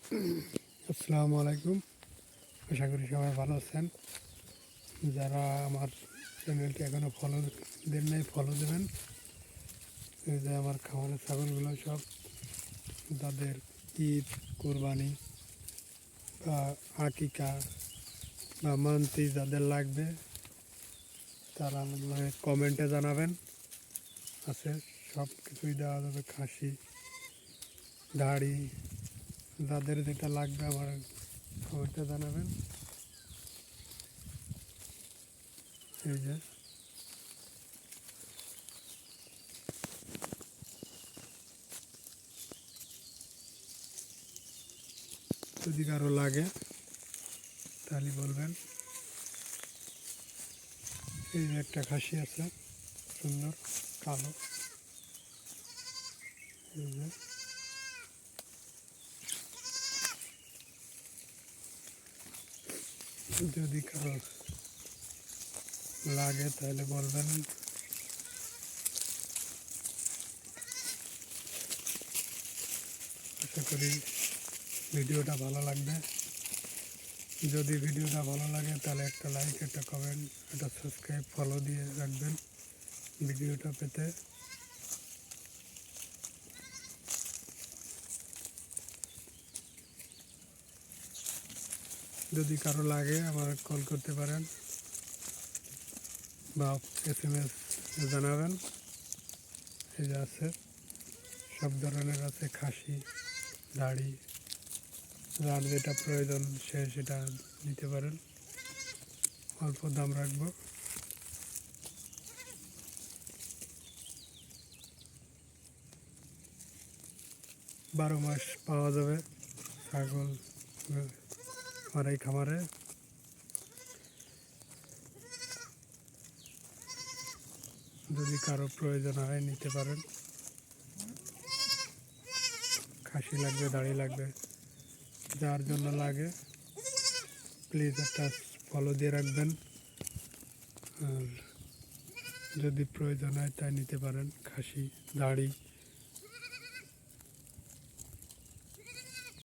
আসসালামু আলাইকুম। আশা করি সবাই ভালো আছেন। যারা আমার চ্যানেলটি এখনও ফলো দেন নাই, ফলো দেবেন। এই যে আমার খামারের ছাগলগুলো সব যাদের ঈদ, কোরবানি বা আকিকা বা মান্তি যাদের লাগবে তারা আমাকে কমেন্টে জানাবেন। আছে সব কিছুই দেওয়া যাবে, খাসি, দাড়ি, যাদের যেটা লাগবে আমার কমেন্টে জানাবেন। এই যে যদি কারো লাগে তাহলে বলবেন। এই যে একটা খাসি আছে, সুন্দর কালো। এই যে যদি কারো লাগে তাহলে বলবেন। আশা করি ভিডিওটা ভালো লাগবে। যদি ভিডিওটা ভালো লাগে তাহলে একটা লাইক, একটা কমেন্ট, একটা সাবস্ক্রাইব, ফলো দিয়ে রাখবেন ভিডিওটা পেতে। যদি কারো লাগে আমার কল করতে পারেন বা SMS জানাবেন। এই যে আছে, সব ধরনের আছে, খাসি, দাড়ি, যার যেটা প্রয়োজন সে সেটা নিতে পারেন। অল্প দাম রাখবো। 12 মাস পাওয়া যাবে ছাগল আমার এই খামারে। যদি কারো প্রয়োজন হয় নিতে পারেন। খাসি লাগবে, দাড়ি লাগবে, যার জন্য লাগে প্লিজ একটা ফলো দিয়ে রাখবেন। আর যদি প্রয়োজন হয় তাই নিতে পারেন। খাসি, দাড়ি,